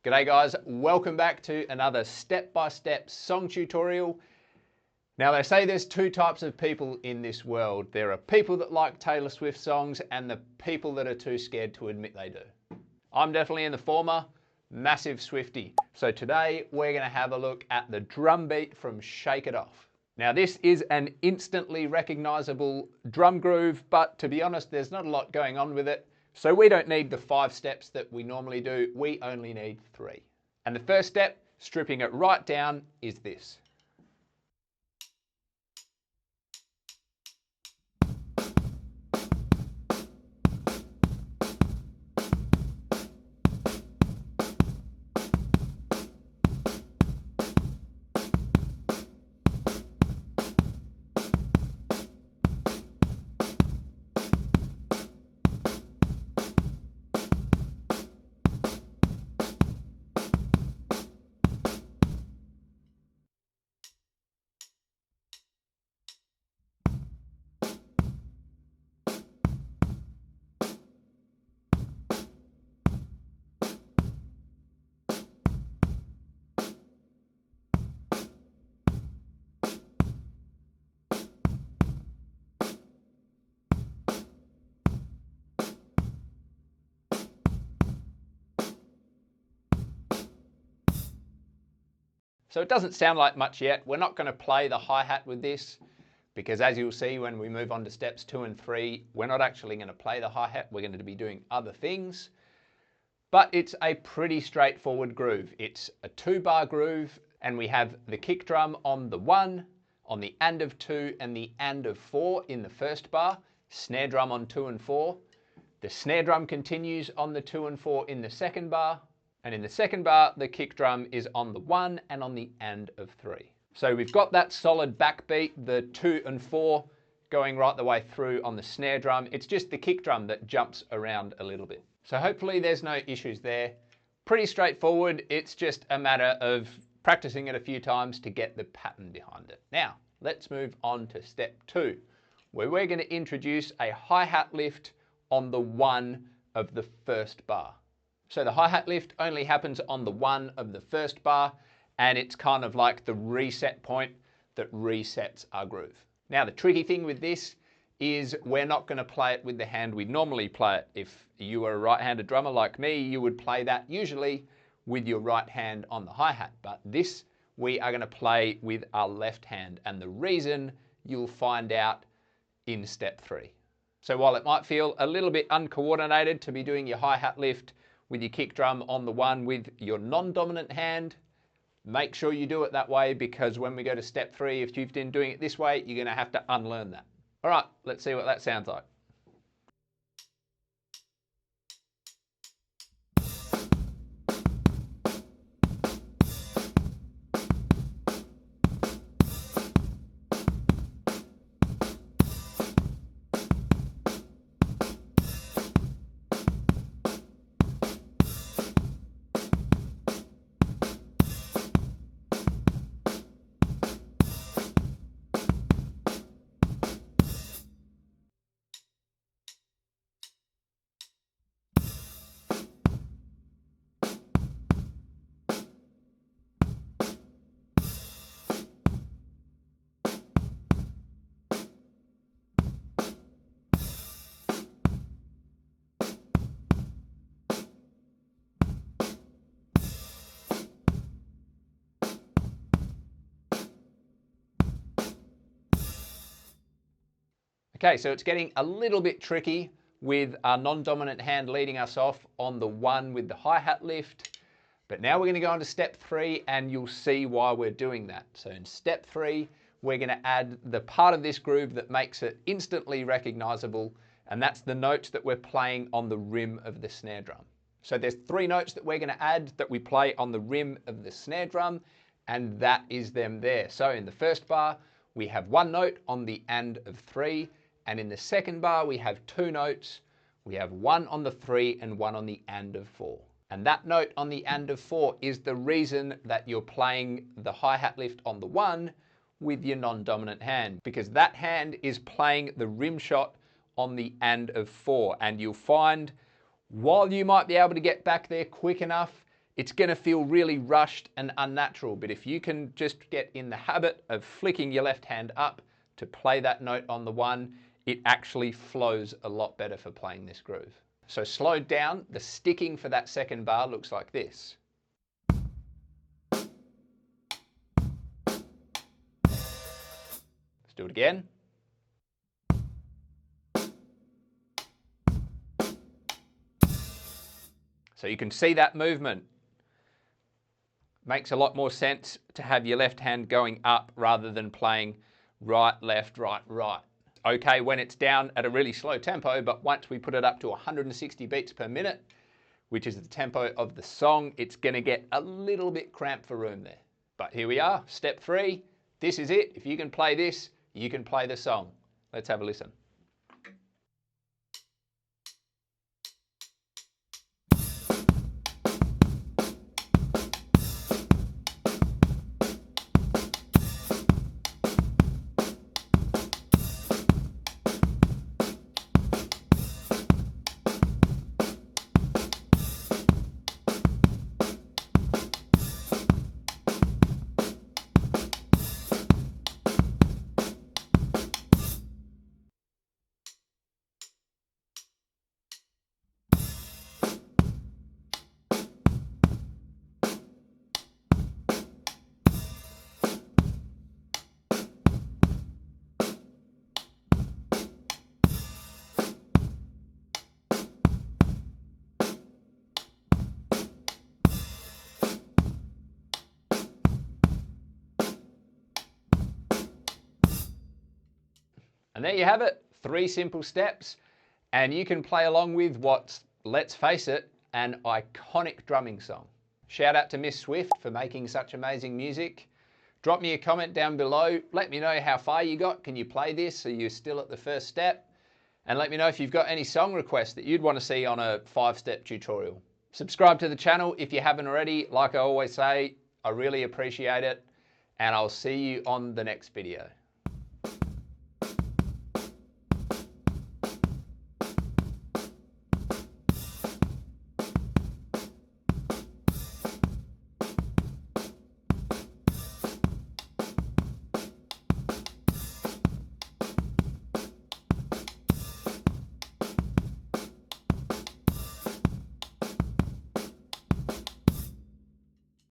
G'day guys, welcome back to another step-by-step song tutorial. Now they say there's two types of people in this world. There are people that like Taylor Swift songs and the people that are too scared to admit they do. I'm definitely in the former, massive Swiftie. So today we're gonna have a look at the drum beat from Shake It Off. Now this is an instantly recognizable drum groove, but to be honest, there's not a lot going on with it. So we don't need the 5 steps that we normally do, we only need 3. And the first step, stripping it right down, is this. So it doesn't sound like much yet. We're not going to play the hi-hat with this because as you'll see when we move on to steps 2 and 3, we're not actually going to play the hi-hat. We're going to be doing other things. But it's a pretty straightforward groove. It's a 2-bar groove and we have the kick drum on the 1, on the and of 2 and the and of 4 in the first bar, snare drum on 2 and 4. The snare drum continues on the 2 and 4 in the second bar. And in the second bar, the kick drum is on the 1 and on the and of 3. So we've got that solid backbeat, the 2 and 4 going right the way through on the snare drum. It's just the kick drum that jumps around a little bit. So hopefully there's no issues there. Pretty straightforward. It's just a matter of practicing it a few times to get the pattern behind it. Now, let's move on to step 2, where we're going to introduce a hi-hat lift on the 1 of the first bar. So the hi-hat lift only happens on the 1 of the first bar, and it's kind of like the reset point that resets our groove. Now the tricky thing with this is we're not going to play it with the hand we normally play it. If you were a right-handed drummer like me, you would play that usually with your right hand on the hi-hat, but this we are going to play with our left hand, and the reason you'll find out in step 3. So while it might feel a little bit uncoordinated to be doing your hi-hat lift with your kick drum on the 1 with your non-dominant hand, make sure you do it that way, because when we go to step 3, if you've been doing it this way, you're going to have to unlearn that. All right, let's see what that sounds like. Okay, so it's getting a little bit tricky with our non-dominant hand leading us off on the 1 with the hi-hat lift. But now we're going to go on to step 3 and you'll see why we're doing that. So in step 3, we're going to add the part of this groove that makes it instantly recognizable, and that's the notes that we're playing on the rim of the snare drum. So there's 3 notes that we're going to add that we play on the rim of the snare drum, and that is them there. So in the first bar, we have 1 note on the and of 3, and in the second bar, we have 2 notes. We have 1 on the 3 and 1 on the and of 4. And that note on the and of 4 is the reason that you're playing the hi-hat lift on the 1 with your non-dominant hand, because that hand is playing the rim shot on the and of 4. And you'll find, while you might be able to get back there quick enough, it's going to feel really rushed and unnatural. But if you can just get in the habit of flicking your left hand up to play that note on the 1, it actually flows a lot better for playing this groove. So slowed down, the sticking for that second bar looks like this. Let's do it again. So you can see that movement. Makes a lot more sense to have your left hand going up rather than playing right, left, right, right. Okay, when it's down at a really slow tempo, but once we put it up to 160 beats per minute, which is the tempo of the song, it's going to get a little bit cramped for room there. But here we are, step 3. This is it. If you can play this, you can play the song. Let's have a listen. And there you have it, 3 simple steps, and you can play along with what's, let's face it, an iconic drumming song. Shout out to Miss Swift for making such amazing music. Drop me a comment down below, let me know how far you got, can you play this, are you still at the first step? And let me know if you've got any song requests that you'd want to see on a 5-step tutorial. Subscribe to the channel if you haven't already, like I always say, I really appreciate it, and I'll see you on the next video.